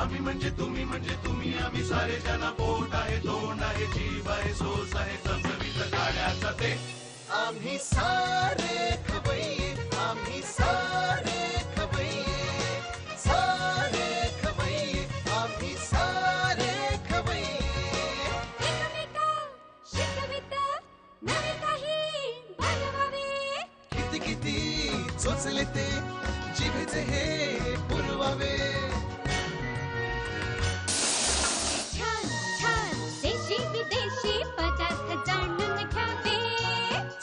आम्ही म्हणजे तुम्ही आम्ही सारे जना पोट आहे तोंड आहे जीव आहे सोस आहे चमचमीत गाण्याचा ते आम्ही सारे खवय्ये आम्ही सारे खवय्ये सारे खवय्ये आम्ही सारे खवय्ये एकमेका शिकवित नवे काही बनवावे किती किती चोचले ते जिभेचे हे पुरवावे छान छान देशी विदेशी पदार्थ जाणून घ्यावे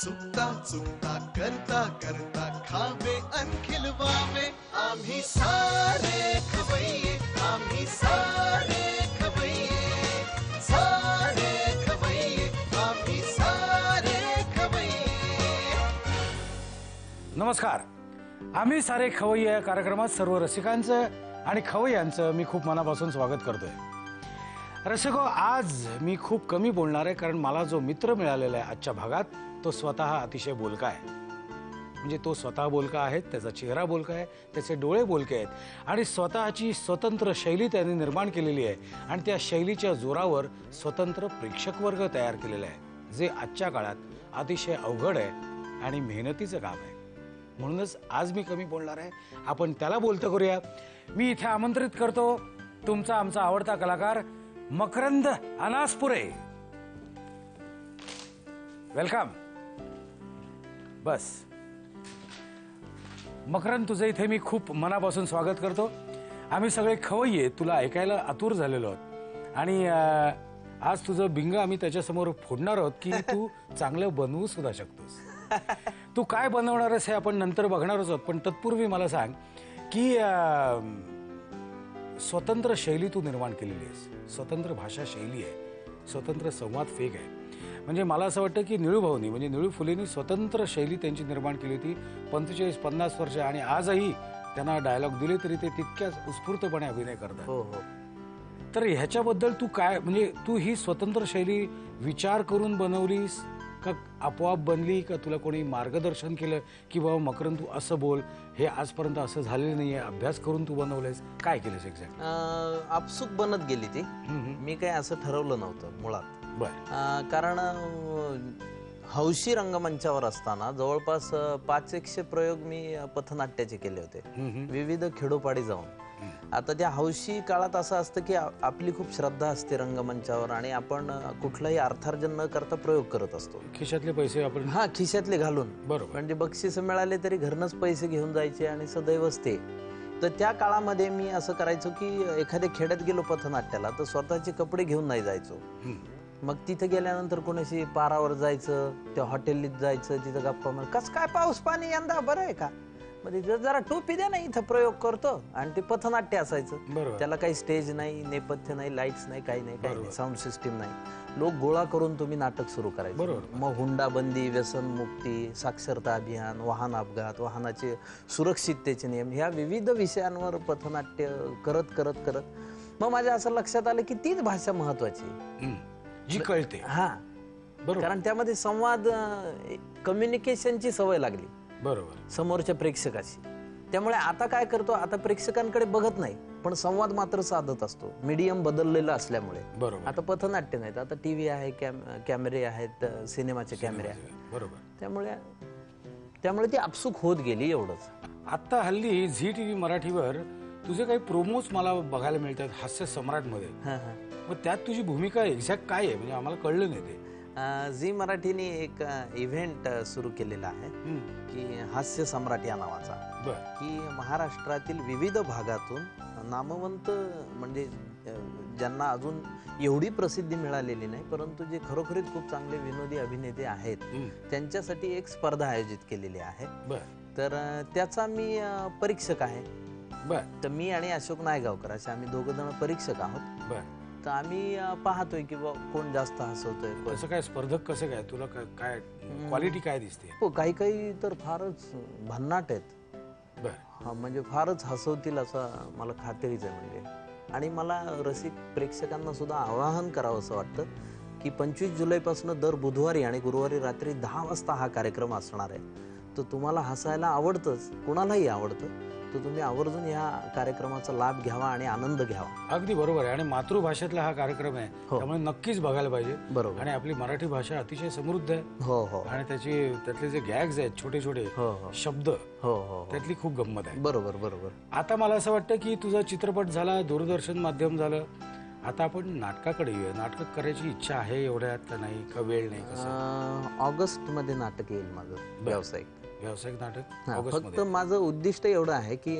चुकता चुकता करता करता खावे अन खिलवावे आम्ही सारे खवय्ये आम्ही सारे खवय्ये सारे खवय्ये आम्ही सारे खवय्ये नमस्कार. आम्ही सारे खवय्ये या कार्यक्रमात सर्व रसिकांचं आणि खवय्यांचं मी खूप मनापासून स्वागत करतोय. रसिको, आज मी खूप कमी बोलणार आहे कारण मला जो मित्र मिळालेला आहे आजच्या भागात तो स्वतः अतिशय बोलका आहे. म्हणजे तो स्वतः बोलका आहे, त्याचा चेहरा बोलका आहे, त्याचे डोळे बोलके आहेत आणि स्वतःची स्वतंत्र शैली त्याने निर्माण केलेली आहे आणि त्या शैलीच्या जोरावर स्वतंत्र प्रेक्षक वर्ग तयार केलेला आहे, जे आजच्या काळात अतिशय अवघड आहे आणि मेहनतीचं काम आहे. म्हणूनच आज मी कमी बोलणार आहे. आपण त्याला बोलतं करूया. मी इथे आमंत्रित करतो तुमचा आमचा आवडता कलाकार मकरंद अनासपुरे. वेलकम. बस मकरंद, तुझं इथे मी खूप मनापासून स्वागत करतो. आम्ही सगळे खवय्ये तुला ऐकायला आतुर झालेलो आहोत आणि आज तुझं बिंग आम्ही त्याच्यासमोर फोडणार आहोत की तू चांगलं बनवू सुद्धा शकतोस. तू काय बनवणार आहेस हे आपण नंतर बघणारच आहोत, पण तत्पूर्वी मला सांग की स्वतंत्र शैली तू निर्माण केलेली आहेस, स्वतंत्र भाषा शैली आहे, स्वतंत्र संवाद फेक आहे. म्हणजे मला असं वाटतं की निळूभाऊनी म्हणजे निळू फुलेंनी स्वतंत्र शैली त्यांची निर्माण केली होती 45-50 वर्ष आणि आजही त्यांना डायलॉग दिले तरी ते तितक्याच उत्स्फूर्तपणे अभिनय करतात. हो हो. तर ह्याच्याबद्दल तू काय म्हणजे तू ही स्वतंत्र शैली विचार करून बनवलीस का आपोआप बनली का तुला कोणी मार्गदर्शन केलं की बाबा मकरंद तू असं बोल, हे आजपर्यंत असं झालेलं नाहीये, अभ्यास करून तू बनवलंयस, काय केलंस एक्झॅक्ट? आपसुक बनत गेली ती. मी काही असं ठरवलं नव्हतं मुळात. कारण हौशी रंगमंचावर असताना जवळपास 500 प्रयोग मी पथनाट्याचे केले होते, विविध खेडोपाडी जाऊन. आता त्या हौशी काळात असं असतं की आपली खूप श्रद्धा असते रंगमंचावर आणि आपण कुठलाही अर्थार्जन न करता प्रयोग करत असतो. खिशातले पैसे आपण खिशातले घालून, बरोबर, म्हणजे बक्षीस मिळाले तरी घरनच पैसे घेऊन जायचे आणि सदैवच ते. तर त्या काळामध्ये मी असं करायचो की एखाद्या खेड्यात गेलो पथनाट्याला तर स्वतःचे कपडे घेऊन नाही जायचो. मग तिथे गेल्यानंतर कोणाशी पारावर जायचं, त्या हॉटेलीत जायचं, तिथं गप्पा मार, कस काय पाऊस पाणी यंदा बरं आहे का, म्हणजे जरा टोपी द्या ना, इथं प्रयोग करतो. आणि ते पथनाट्य असायचं, त्याला काही स्टेज नाही, नेपथ्य नाही, लाईट्स नाही, काही नाही, काही नाही, साऊंड सिस्टीम नाही. लोक गोळा करून तुम्ही नाटक सुरू करायचं. मग हुंडाबंदी, व्यसनमुक्ती, साक्षरता अभियान, वाहन अपघात, वाहनाचे सुरक्षिततेचे नियम, ह्या विविध विषयांवर पथनाट्य करत करत करत मग माझ्या असं लक्षात आलं की तीच भाषा महत्वाची जी कळते. बरोबर, कारण त्यामध्ये संवाद, कम्युनिकेशनची सवय लागली, बरोबर, समोरच्या प्रेक्षकाशी. त्यामुळे आता काय करतो, आता प्रेक्षकांकडे बघत नाही पण संवाद मात्र साधत असतो, मीडियम बदललेला असल्यामुळे. बरोबर, आता पथनाट्य नाहीत, आता टीव्ही आहे, कॅमेरे आहेत, सिनेमाचे कॅमेरे आहेत. बरोबर, त्यामुळे ती आपसूक होत गेली, एवढंच. आता हल्ली झी टीव्ही मराठीवर तुझे काही प्रोमोज मला बघायला मिळतात हास्य सम्राट मध्ये. मग त्यात तुझी भूमिका एक्झॅक्ट काय आहे म्हणजे आम्हाला कळलं नाही ते. झी मराठीने एक इव्हेंट सुरू केलेला आहे की हास्य सम्राट या नावाचा, की महाराष्ट्रातील विविध भागातून नामवंत, म्हणजे ज्यांना अजून एवढी प्रसिद्धी मिळालेली नाही परंतु जे खरोखरीच खूप चांगले विनोदी अभिनेते आहेत त्यांच्यासाठी एक स्पर्धा आयोजित केलेली आहे. तर त्याचा मी परीक्षक आहे. तर मी आणि अशोक नायगावकर असे आम्ही दोघं जण परीक्षक आहोत. तर आम्ही पाहतोय की कोण जास्त हसवतोय. कसं काय स्पर्धक, कसं काय तुला काय क्वालिटी काय दिसते? हो, काही काही तर फारच भन्नाट आहेत. म्हणजे फारच हसवतील असं मला खात्रीच आहे. म्हणजे आणि मला रसिक प्रेक्षकांना सुद्धा आवाहन करावं असं वाटतं की 25 जुलैपासून दर बुधवारी आणि गुरुवारी रात्री 10 वाजता हा कार्यक्रम असणार आहे. तर तुम्हाला हसायला आवडतंच, कुणालाही आवडतं, तर तुम्ही आवर्जून या कार्यक्रमाचा लाभ घ्यावा आणि आनंद घ्यावा. अगदी बरोबर आहे. आणि मातृभाषेतला हा कार्यक्रम आहे, त्यामुळे नक्कीच बघायला पाहिजे. बरोबर. आणि आपली मराठी भाषा अतिशय समृद्ध आहे. हो हो आणि त्यातले जे गॅग्स आहेत, छोटे छोटे शब्द, हो हो त्यातली खूप गंमत आहे. बरोबर बरोबर. आता मला असं वाटतं की तुझा चित्रपट झाला, दूरदर्शन माध्यम झालं, आता आपण नाटकाकडे येऊया. नाटक करायची इच्छा आहे एवढ्यात का नाही, का वेळ नाही, कसं? ऑगस्ट मध्ये नाटक येईल माझं व्यावसायिक नाटक ऑगस्ट फक्त मध्ये. माझं उद्दिष्ट एवढं आहे की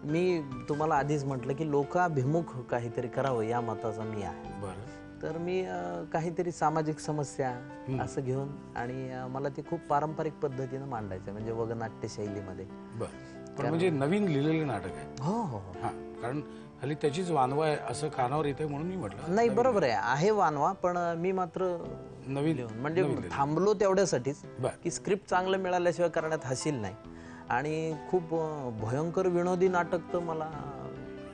मी तुम्हाला आधीच म्हटलं की लोकाभिमुख काहीतरी करावं या मताचा मी आहे. बरं. तर मी काहीतरी सामाजिक समस्या असं घेऊन आणि मला ते खूप पारंपरिक पद्धतीनं मांडायचं, म्हणजे वगनाट्य शैलीमध्ये. बरं. पण म्हणजे नवीन लिहिलेलं नाटक आहे. हो हो हो. हा, कारण हल्ली त्याचीच वानवा आहे असं कानावर येते म्हणून मी म्हटलं. नाही, बरोबर आहे वानवा, पण मी मात्र नवीन म्हणजे थांबलो तेवढ्यासाठीच बरं. की स्क्रिप्ट चांगलं मिळाल्याशिवाय करण्यात हसील नाही. आणि खूप भयंकर विनोदी नाटक तर मला,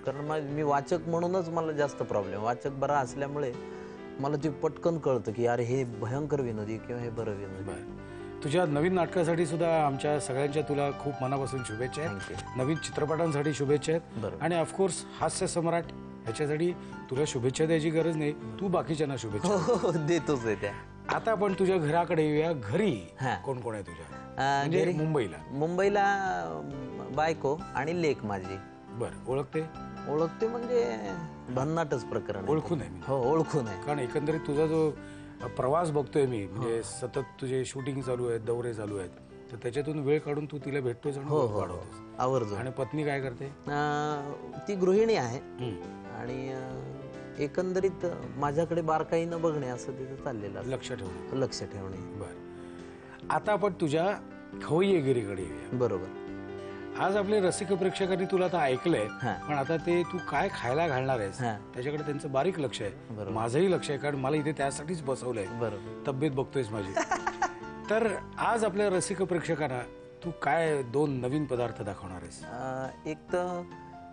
कारण मी वाचक म्हणूनच मला जास्त प्रॉब्लेम, वाचक बरा असल्यामुळे मला ते पटकन कळतं की अरे हे भयंकर विनोदी किंवा हे बरं विनोदी. बरं. तुझ्या नवीन नाटकासाठी सुद्धा आमच्या सगळ्यांच्या तुला खूप मनापासून शुभेच्छा आहेत. नवीन चित्रपटांसाठी शुभेच्छा आहेत. आणि ऑफकोर्स हास्य सम्राट ह्याच्यासाठी तुला शुभेच्छा द्यायची गरज नाही, तू बाकीच्यांना शुभेच्छा देतोच आहे त्या. आता आपण तुझ्या घराकडे येऊया. घरी कोण कोण आहे तुझ्या? म्हणजे मुंबईला बायको आणि लेक माझी. बरं. ओळखते म्हणजे भन्नाटच प्रकरण. ओळखून आहे. हो, ओळखून आहे. कारण एकंदरीत तुझा जो प्रवास बघतोय मी, म्हणजे सतत तुझे शूटिंग चालू आहेत, दौरे चालू आहेत, तर त्याच्यातून वेळ काढून तू तिला भेटतोस आणि वाढवतोस आवर्जून. आणि पत्नी काय करते? ती गृहिणी आहे. आणि एकंदरीत माझ्याकडे बारकाईनं बघणे असं तिथं चाललेलं, लक्ष ठेवणे. बरं. आता आपण तुझ्या खवय्येगिरीकडे येऊया. बरोबर. आज आपले रसिक प्रेक्षकांनी तुला आता ऐकलंय, पण आता ते तू काय खायला घालणार आहेस त्याच्याकडे त्यांचं बारीक लक्ष आहे. माझंही लक्ष आहे, कारण मला इथे त्यासाठीच बसवलंय. बरोबर. तब्येत बघतोयस माझी. तर आज आपल्या रसिक प्रेक्षकांना तू काय 2 नवीन पदार्थ दाखवणार आहेस? एक तर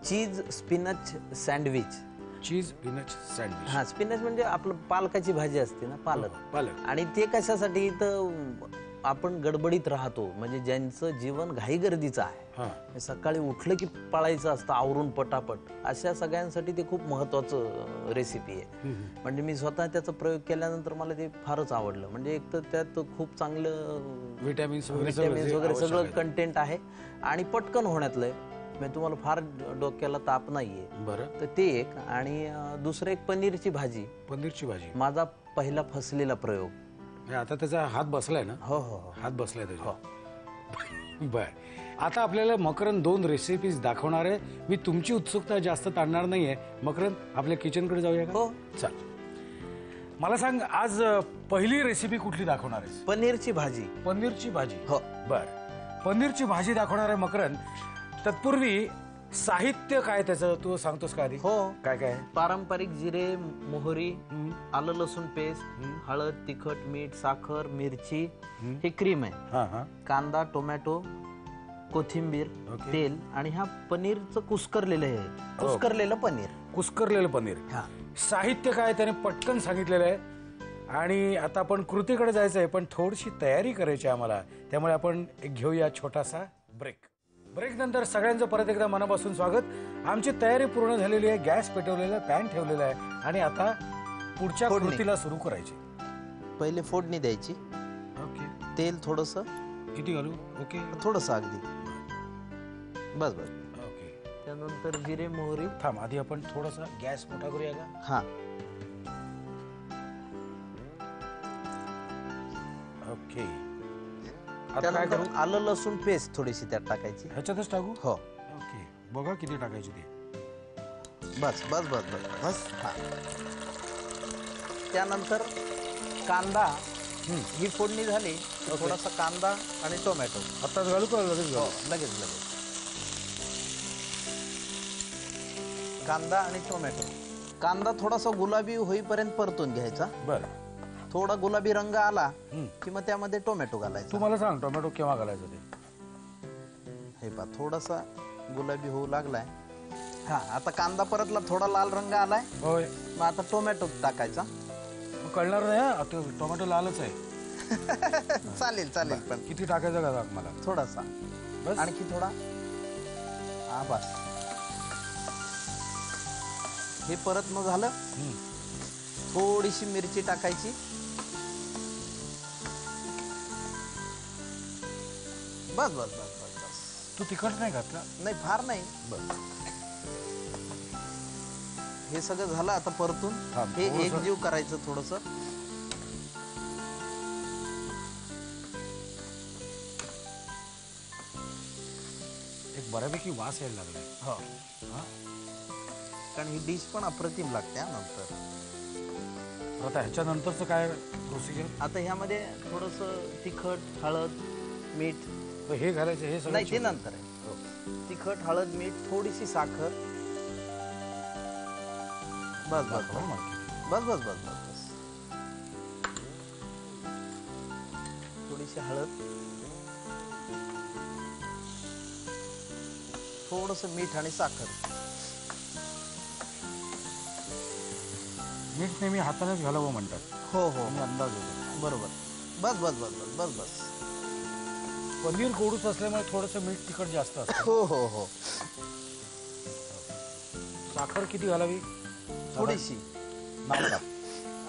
चीज स्पिनच सँडविच. चीज स्पिनच सँडविच. हा, स्पिनच म्हणजे आपलं पालकाची भाजी असते ना, पालक. आणि ते कशासाठी, तर आपण गडबडीत राहतो, म्हणजे ज्यांचं जीवन घाईगर्दीचं आहे, सकाळी उठलं की पळायचं असतं आवरून पटापट, अशा सगळ्यांसाठी ते खूप महत्वाचं रेसिपी आहे. म्हणजे मी स्वतः त्याचा प्रयोग केल्यानंतर मला ते फारच आवडलं. म्हणजे एक तर त्यात खूप चांगलं विटॅमिन्स वगैरे सगळं कंटेंट आहे आणि पटकन होण्यातलं आहे. म्हणजे तुम्हाला फार डोक्याला ताप नाहीये. बरं. तर ते एक. आणि दुसरं एक पनीरची भाजी. माझा पहिला फसलेला प्रयोग. आता त्याचा हात बसलाय ना? हो हो हो, हात बसलाय त्याचा. बर. आता आपल्याला मकरंद 2 रेसिपीज दाखवणार आहे. मी तुमची उत्सुकता जास्त ताणणार नाहीये. मकरंद, आपल्या किचनकडे जाऊया का? हो, चल. मला सांग, आज पहिली रेसिपी कुठली दाखवणार आहेस? पनीरची भाजी. पनीरची भाजी. हो. बर. पनीरची भाजी दाखवणार आहे मकरंद. तत्पूर्वी साहित्य काय त्याचं तू सांगतोस का आधी? हो. काय काय? पारंपरिक जिरे, मोहरी, आलं लसूण पेस्ट, हळद, तिखट, मीठ, साखर, मिरची, हे क्रीम आहे, कांदा, टोमॅटो, कोथिंबीर, तेल, आणि हा पनीरचं कुस्करलेलं पनीर. साहित्य काय त्याने पटकन सांगितलेलं आहे. आणि आता आपण कृतीकडे जायचं आहे, पण थोडीशी तयारी करायची आहे आम्हाला. त्यामुळे आपण घेऊया छोटासा ब्रेक. नंतर सगळ्यांचं परत एकदा मनापासून स्वागत. आमची तयारी पूर्ण झालेली आहे. गॅस पेटवलेला, पॅन ठेवलेला आहे आणि आता पुढच्या कृतीला सुरू करायची. पहिले फोडणी द्यायची. ओके. तेल थोडस. किती घालू? ओके. थोडस अगदी. बस. ओके. त्यानंतर जिरे, मोहरी. थांब, आधी आपण थोडासा गॅस मोठा करूया का? हा. ओके. त्यानंतर आलं लसूण पेस्ट थोडीशी त्यात टाकायची. ह्याच्यातच टाकू? हो. ओके. बघा किती टाकायची ते. बस. हा. त्यानंतर कांदा. ही फोडणी झाली. थोडासा कांदा आणि टोमॅटो. आताच घालू का लगेच? लगेच. कांदा आणि टोमॅटो. कांदा थोडासा गुलाबी होईपर्यंत परतून घ्यायचा. बरं. थोडा गुलाबी रंग आला की मग त्यामध्ये टोमॅटो घालायचा. तू मला सांग, टोमॅटो केव्हा घालायचं ते? हे पहा, थोडासा गुलाबी होऊ लागलाय. हा, आता कांदा परतला, थोडा लाल रंग आलाय. होय. मग आता टोमॅटो टाकायचा. कळणार नाही आता टोमॅटो लालच आहे. चालेल. पण किती टाकायचं का मला? थोडासा. बस. आणखी थोडा. हा बस. हे परतणं झालं. थोडीशी मिरची टाकायची. बस बस बस बस बस. तू तिखट नाही घातला? नाही फार नाही. बस. हे सगळं झालं आता परतून. थांब, हे थोडंसं. एकजीव करायचं थोडस. एक बऱ्यापैकी वास यायला लागलाय. हो. हा? कारण ही डिश पण अप्रतिम लागते हा नंतर. तर आता ह्याच्यानंतरचं काय प्रोसिजर? आता ह्यामध्ये थोडस तिखट, हळद, मीठ. तर हे घालायचं, हे सगळं नाही ते नंतर आहे. तिखट, हळद, मीठ, थोडीशी साखर. बस बस दाखवा मला किती. बस बस बस बस बस. थोडीशी हळद, थोडस मीठ आणि साखर. मीठ नेहमी हातानेच घालावं म्हणतात. हो हो आणि अंदाज होतो. बरोबर. बस बस बस बस बस बस. पनीर गोडूच असल्यामुळे थोडंसं मीठ तिखट जास्त असतं. हो हो हो. साखर किती घालावी? थोडीशी. नाका.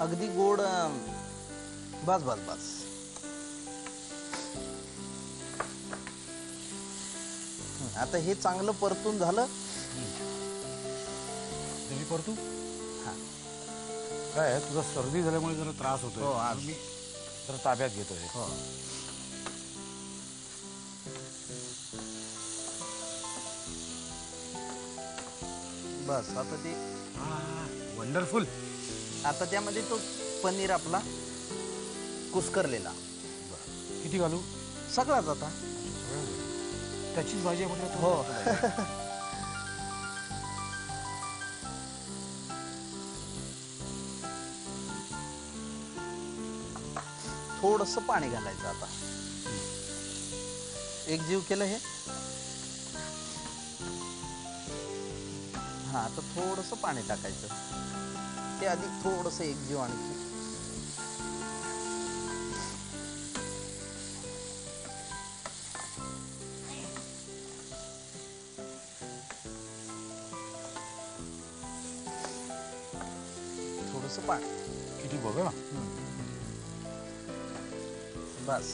अगदी गोड. बस बस बस. आता हे चांगलं परतून झालं. तुम्ही परतू? हा. काय आहे, तुझा सर्दी झाल्यामुळे जरा त्रास होतोय. हो, आज. मी जरा ताब्यात घेतोय. हो. बस आता ते. वंडरफुल. आता त्यामध्ये तो पनीर आपला कुस्करलेला किती घालू? सगळाच आता. त्याचीच भाजी आहे म्हटलं. हो. थोडस पाणी घालायचं आता. एकजीव केलं हे. हा आता थोडस पाणी टाकायचं. ते आधी थोडस एकजीव आणखी. थोडस पाणी. किती बघा. बस.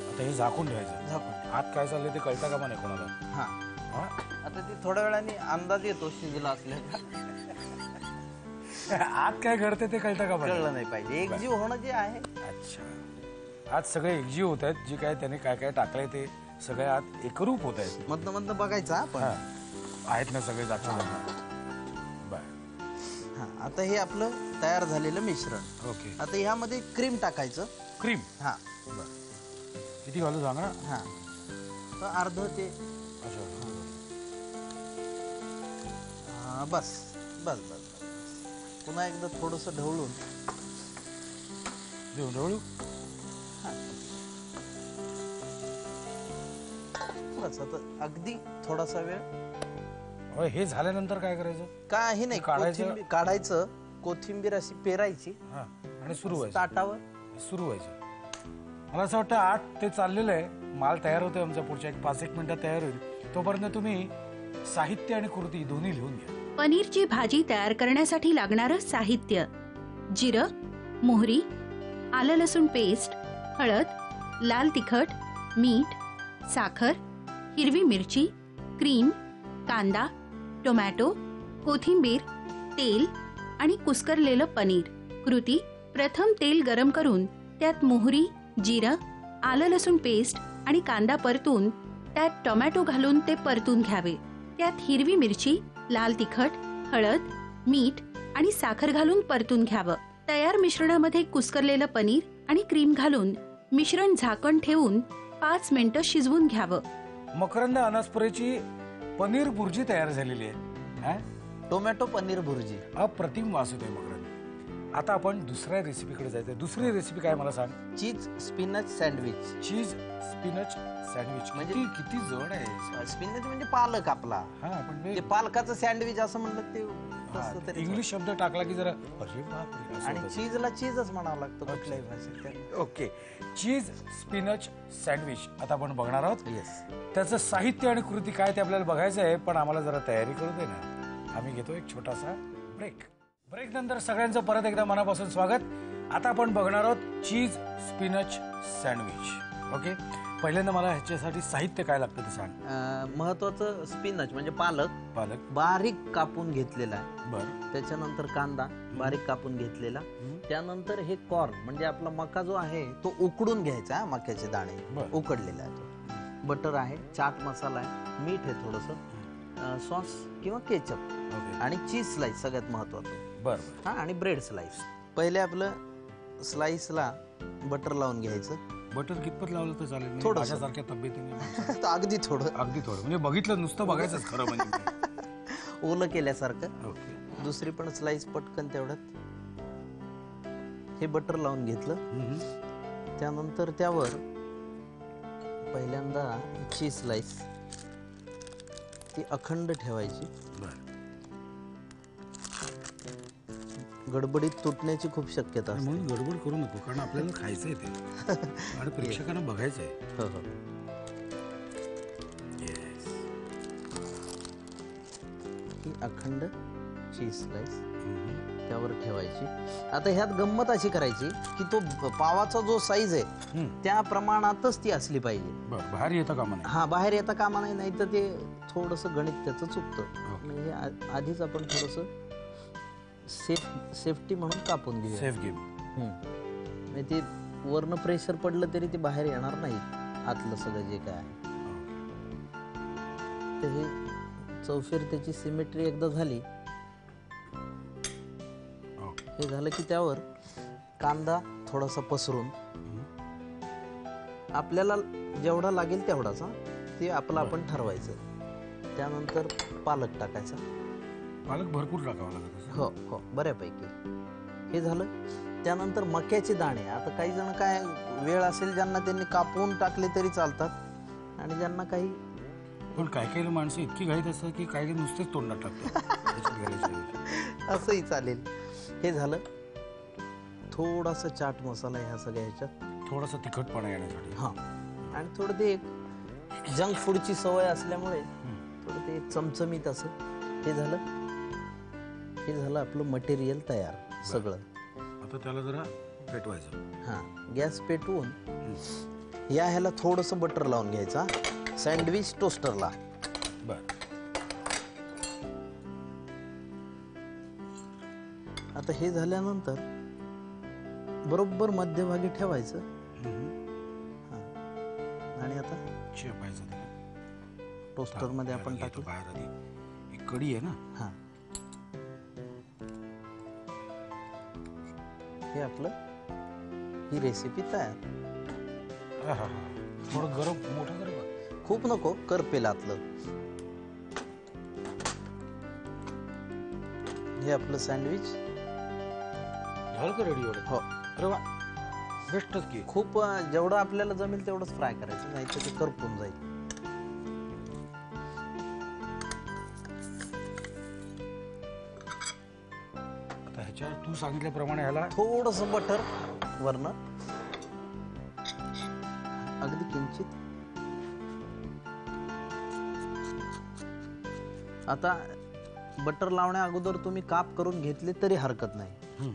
आता हे झाकून ठेवायचं. झाकून. आत काय चाललंय ते कळता कामा नाही कोणाला. हा. हा? आता ते थोड्या वेळाने अंदाज येतो शिजला असल्याचा. आत काय घडते ते कळता कामा नाही. कळलं नाही पाहिजे. एकजीव होणं जे आहे. अच्छा. आज सगळे एकजीव होत आहेत. जे काय त्याने काय काय टाकलंय ते सगळे आत एकरूप होत आहेत. मधनं मधनं बघायचं आपण. आहेत ना सगळे जागच्या. हा आता हे आपलं तयार झालेलं मिश्रण. ओके. आता ह्यामध्ये क्रीम टाकायचं. क्रीम. हा. किती घालू सांगा ना. हा तर अर्ध ते. अच्छा. बस बस बस बस. पुन्हा एकदा थोडस ढवळून. देऊन ढवळू. बस आता अगदी थोडासा वेळ. हे झाल्यानंतर काय करायचं? काही नाही. काढायचं. काढायचं. कोथिंबीर अशी पेरायची. हा. आणि सुरू व्हायचं. ताटावर सुरू व्हायचं. मला असं वाटतं 8 ते चाललेलं आहे. माल तयार होतोय आमचा. पुढच्या 5-1 मिनिटात तयार होईल. तोपर्यंत तुम्ही साहित्य आणि कृती दोन्ही लिहून घ्या. पनीरची भाजी तयार करण्यासाठी लागणारं साहित्य: जिरं, मोहरी, आलं लसूण पेस्ट, हळद, लाल तिखट, मीठ, साखर, हिरवी मिरची, क्रीम, कांदा, टोमॅटो, कोथिंबीर, तेल आणि कुस्करलेलं पनीर. कृती: प्रथम तेल गरम करून त्यात मोहरी, जिरं, आलं लसूण पेस्ट आणि कांदा परतून त्यात टोमॅटो घालून ते परतून घ्यावे. त्यात हिरवी मिरची, लाल तिखट, हळद, मीठ आणि साखर घालून परतून घ्यावं. तयार मिश्रणामध्ये कुस्करलेलं पनीर आणि क्रीम घालून मिश्रण झाकण ठेवून 5 मिनिटं शिजवून घ्यावं. मकरंद अनासपुरेची पनीर भुर्जी तयार झालेली आहे. टोमॅटो पनीर भुर्जी. अप्रतिम वास होतोय मकरंद. आता आपण दुसऱ्या रेसिपीकडे जायचं. दुसरी रेसिपी काय मला सांग. चीज स्पिनच सँडविच. चीज स्पिनच सँडविच. म्हणजे- म्हणजे किती जड आहे. स्पिनच म्हणजे पालक आपला. हा पण ते पालकाचं सँडविच असं म्हणलं ते तसं तरी इंग्लिश शब्द टाकला की जरा अरे बापरे असं आणि होतं. चीजला चीजच म्हणावं लागतं कुठल्याही भाषेत. ओके. चीज स्पिनच सँडविच आता आपण बघणार आहोत. येस. त्याचं साहित्य आणि कृती काय ते आपल्याला बघायचं आहे, पण आम्हाला जरा तयारी करू दे ना. आम्ही घेतो एक छोटासा ब्रेक. ब्रेक नंतर सगळ्यांचं परत एकदा मनापासून स्वागत. आता आपण बघणार आहोत चीज स्पिनच सँडविच. ओके. पहिल्यांदा मला ह्याच्यासाठी साहित्य काय लागतं ते सांग. महत्वाचं स्पिनच म्हणजे पालक पालक बारीक कापून घेतलेला आहे. बरं. त्याच्यानंतर कांदा बारीक कापून घेतलेला. त्यानंतर हे कॉर्न म्हणजे आपला मका जो आहे तो उकडून घ्यायचा. हा, मक्याचे दाणे बरं. उकडलेला आहे तो. बटर आहे, चाट मसाला आहे, मीठ आहे थोडंसं, सॉस किंवा केचप ओके. आणि चीज स्लाइस सगळ्यात महत्वाचं. बरं. हा, आणि ब्रेड स्लाइस. पहिले आपलं स्लाइसला बटर लावून घ्यायचं. बटर कितपत लावलं तर चालेल. म्हणजे थोडंसं. माझ्यासारख्या तब्येतीने अगदी थोडं अगदी थोडं म्हणजे बघितलं नुसतं बघायचंच खरं म्हणजे. ओलं केल्यासारखं. ओके. दुसरी पण स्लाइस पटकन तेवढ्यात हे बटर लावून घेतलं. त्यानंतर त्यावर पहिल्यांदा चीज स्लाइस ती अखंड ठेवायची. बरं. गडबडीत तुटण्याची खूप शक्यता असते. म्हणून गडबड करू नको कारण आपल्याला खायचंय ते आणि प्रेक्षकांना बघायचंय. हो हो. Yes. ही अखंड चीज स्लाइस त्यावर ठेवायची. आता ह्यात गंमत अशी करायची की तो पावाचा जो साईज आहे त्या प्रमाणातच ती असली पाहिजे. बरं. बाहेर येतं का म्हणा. हा, बाहेर येता कामा नाही, नाही तर ते थोडंसं गणित त्याचं चुकतं. म्हणजे आधीच आपण थोडंसं सेफ्टी म्हणून कापून घेऊया. Safe game. म्हणजे ते वरनं प्रेशर पडलं तरी ते बाहेर येणार नाही आतलं सगळं जे काय आहे. तर हे चौफेर त्याची सिमेट्री एकदा झाली. हे झालं की त्यावर कांदा थोडासा पसरून आपल्याला जेवढा लागेल तेवढाच ते आपलं आपण ठरवायचं. त्यानंतर पालक टाकायचा. पालक भरपूर टाकावं लागत असेल. हो हो, बऱ्यापैकी. हे झालं. त्यानंतर मक्याचे दाणे. आता काही जण काय वेळ असेल ज्यांना त्यांनी कापून टाकले तरी चालतात आणि ज्यांना काही पण काही माणसं इतकी घाईत असतात की काही नुसतेच तोंडात टाकतात. असंही चालेल. हे झालं. थोडासा चाट मसाला ह्या सगळ्या ह्याच्यात थोडासा तिखटपणा येण्यासाठी. हा, आणि थोडं ते एक जंक फूडची सवय असल्यामुळे थोडं ते चमचमीत असं. हे झालं. हे झालं आपलं मटेरियल तयार सगळं. आता त्याला जरा पेटवायचं. हा, गॅस पेटवून या ह्याला थोडंसं बटर लावून घ्यायचा सँडविच टोस्टरला. बर. आता हे झाल्यानंतर बरोबर मध्यभागी ठेवायचं. आणि आता चेपायचं टोस्टर मध्ये आपण टाकू. बाहेर आधी एक कढी आहे ना. हा, हे आपलं ही रेसिपी तयार. थोडं गरम मोठं गरम. खूप नको, करपेल आतलं. हे आपलं सँडविच झालं का रेडी एवढं. हो. अरे वा, बेस्टच की. खूप जेवढं आपल्याला जमेल तेवढंच फ्राय करायचं, नाही तर ते करपून जाईल. आता ह्याच्या तू सांगितल्याप्रमाणे ह्याला थोडस बटर वरनं अगदी किंचित. आता बटर लावण्या अगोदर तुम्ही काप करून घेतले तरी हरकत नाही.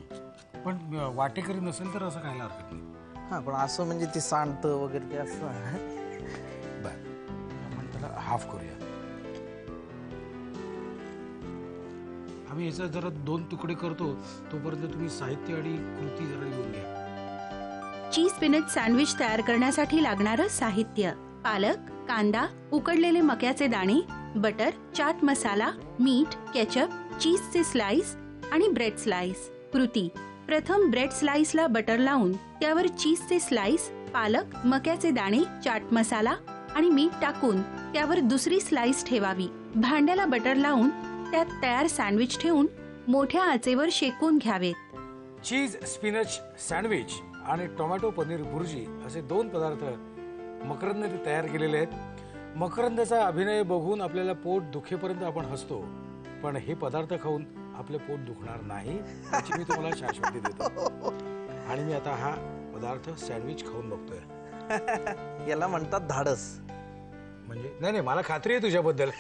पण वाटेकरी नसेल तर असं खायला हरकत नाही. हा, पण असं म्हणजे ते सांडतं वगैरे ते असं. बर, आपण त्याला हाफ करूया. आम्ही याचा जरा 2 तुकडे करतो, तोपर्यंत तुम्ही साहित्य आणि कृती जरा लिहून घ्या. चीज स्पिनच सँडविच तयार करण्यासाठी लागणारं साहित्य: पालक, कांदा, उकडलेले मक्याचे दाणे, बटर, चाट मसाला, मीठ, केचप, चीजचे स्लाइस आणि ब्रेड स्लाइस. कृती: प्रथम ब्रेड स्लाइसला बटर लावून त्यावर चीजचे स्लाइस, पालक, मक्याचे दाणे, चाट मसाला आणि मीठ टाकून त्यावर दुसरी स्लाइस ठेवावी. भांड्याला बटर लावून त्यात तयार सँडविच ठेवून मोठ्या आचेवर शेकून घ्यावेत. चीज स्पिनच सँडविच आणि टोमॅटो पनीर भुर्जी असे 2 पदार्थ मकरंदने तयार केलेले आहेत. मकरंदचा अभिनय बघून आपल्याला पोट दुखेपर्यंत आपण हसतो, पण हे पदार्थ खाऊन आपलं पोट दुखणार नाही याची मी तुम्हाला शाश्वती देतो. आणि मी आता हा पदार्थ सँडविच खाऊन बघतोय. याला म्हणतात धाडस. म्हणजे नाही मला खात्री आहे तुझ्याबद्दल.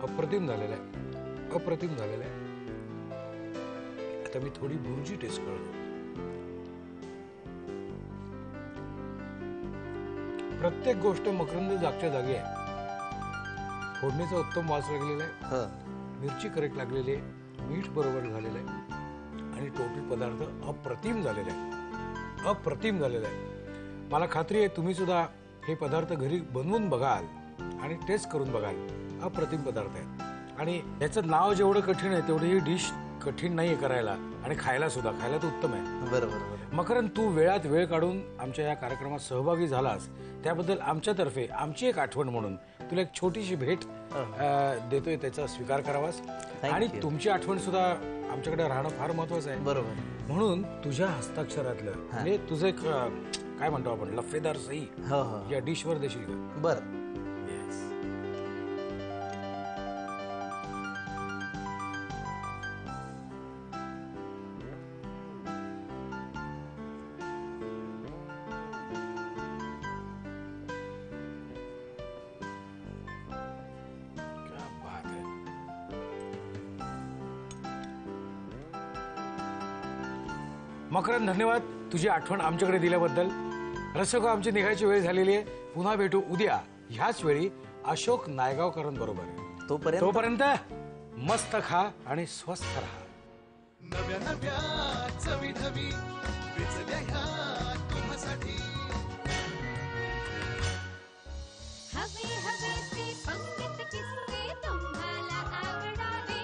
अप्रतिम झालेलं आहे, अप्रतिम झालेलं आहे. आता मी थोडी भुर्जी टेस्ट करतो. प्रत्येक गोष्ट मकरंद जागच्या जागी आहे. फोडणीचा उत्तम वास लागलेला आहे, मिरची करेक्ट लागलेली आहे, मीठ बरोबर झालेलं आहे आणि टोटल पदार्थ अप्रतिम झालेला आहे, अप्रतिम झालेला आहे. मला खात्री आहे तुम्ही सुद्धा हे पदार्थ घरी बनवून बघाल आणि टेस्ट करून बघाल. अप्रतिम पदार्थ आहे आणि याचं नाव जेवढं कठीण आहे तेवढी ही डिश कठीण नाही आहे करायला आणि खायला सुद्धा. खायला तर उत्तम आहे. बरोबर. मकरंद, तू वेळात वेळ काढून आमच्या या कार्यक्रमात सहभागी झालास त्याबद्दल आमच्यातर्फे आमची एक आठवण म्हणून तुला एक छोटीशी भेट देतोय, त्याचा स्वीकार करावास. आणि तुमची आठवण सुद्धा आमच्याकडे राहणं फार महत्वाचं आहे. बरोबर. म्हणून तुझ्या हस्ताक्षरातलं म्हणजे तुझं एक काय म्हणतो आपण लफेदार सही या डिशवर देशील का? बरं. मकरंद, धन्यवाद तुझी आठवण आमच्याकडे दिल्याबद्दल. रसिको, आमची निघायची वेळ झालेली आहे. पुन्हा भेटू उद्या ह्याच वेळी अशोक नायगावकरांबरोबर. तोपर्यंत मस्त खा आणि स्वस्थ राहा. नव्या नव्या चवी ढवी विचल्या ह्या तुम्हासाठी. हवे हवेचे पंगत किस्से तुम्हाला आवडावे.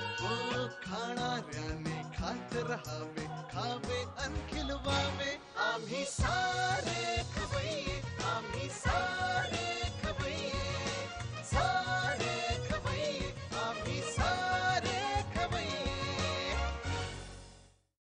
खाणाऱ्याने खात रहावे, खावे अन खिलवावे. आम्ही